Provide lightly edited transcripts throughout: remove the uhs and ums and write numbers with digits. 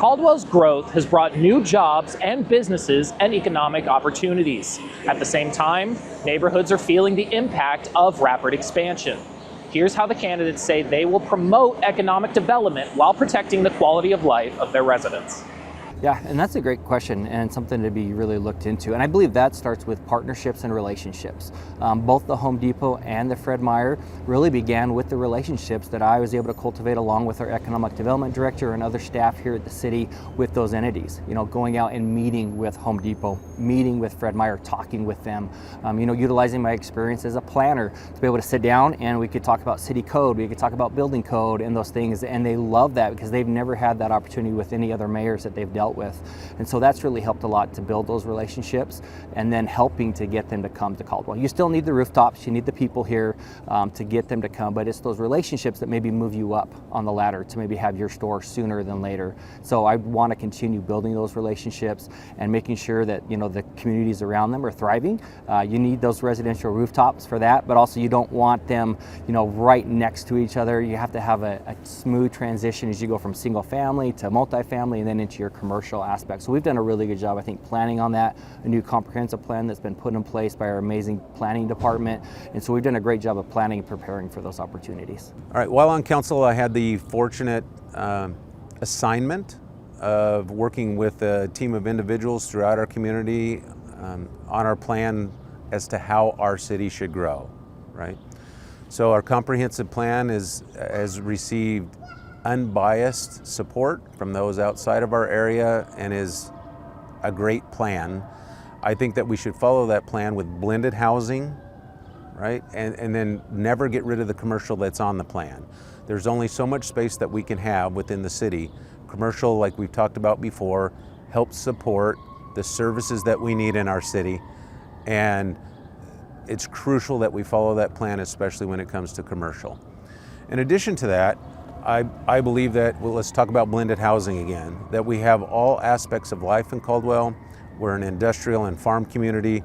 Caldwell's growth has brought new jobs and businesses and economic opportunities. At the same time, neighborhoods are feeling the impact of rapid expansion. Here's how the candidates say they will promote economic development while protecting the quality of life of their residents. Yeah, and that's a great question and something to be really looked into. And I believe that starts with partnerships and relationships. Both the Home Depot and the Fred Meyer really began with the relationships that I was able to cultivate along with our economic development director and other staff here at the city with those entities. You know, going out and meeting with Home Depot, meeting with Fred Meyer, talking with them, utilizing my experience as a planner to be able to sit down and we could talk about city code, we could talk about building code and those things. And they love that because they've never had that opportunity with any other mayors that they've dealt with. And so that's really helped a lot to build those relationships and then helping to get them to come to Caldwell. You still need the rooftops, you need the people here to get them to come, but it's those relationships that maybe move you up on the ladder to maybe have your store sooner than later. So I want to continue building those relationships and making sure that the communities around them are thriving. You need those residential rooftops for that, but also you don't want them right next to each other. You have to have a smooth transition as you go from single family to multifamily and then into your commercial aspect. So we've done a really good job, I think, planning on that, a new comprehensive plan that's been put in place by our amazing planning department. And so we've done a great job of planning and preparing for those opportunities. All right, while on council, I had the fortunate assignment of working with a team of individuals throughout our community on our plan as to how our city should grow, right? So our comprehensive plan has received unbiased support from those outside of our area and is a great plan. I think that we should follow that plan with blended housing, right? And then never get rid of the commercial that's on the plan. There's only so much space that we can have within the city. Commercial, like we've talked about before, helps support the services that we need in our city. And it's crucial that we follow that plan, especially when it comes to commercial. In addition to that, I believe that, well, let's talk about blended housing again, that we have all aspects of life in Caldwell. We're an industrial and farm community.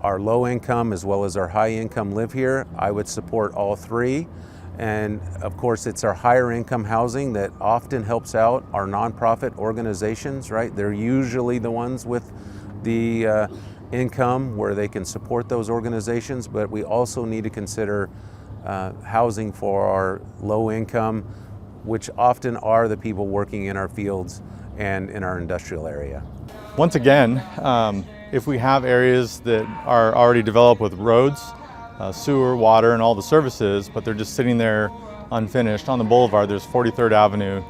Our low income as well as our high income live here. I would support all three. And of course, it's our higher income housing that often helps out our nonprofit organizations, right? They're usually the ones with the income where they can support those organizations, but we also need to consider housing for our low income, which often are the people working in our fields and in our industrial area. Once again, if we have areas that are already developed with roads, sewer, water, and all the services, but they're just sitting there unfinished. On the boulevard, there's 43rd Avenue.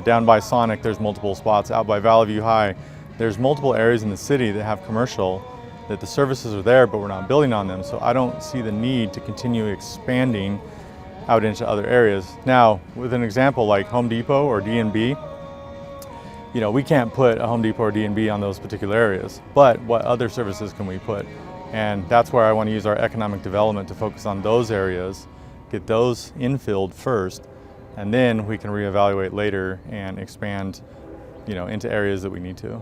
Down by Sonic, there's multiple spots. Out by Valley View High, there's multiple areas in the city that have commercial, that the services are there, but we're not building on them. So I don't see the need to continue expanding out into other areas. Now, with an example like Home Depot or D&B, we can't put a Home Depot or D&B on those particular areas, but what other services can we put? And that's where I want to use our economic development to focus on those areas, get those infilled first, and then we can reevaluate later and expand, into areas that we need to.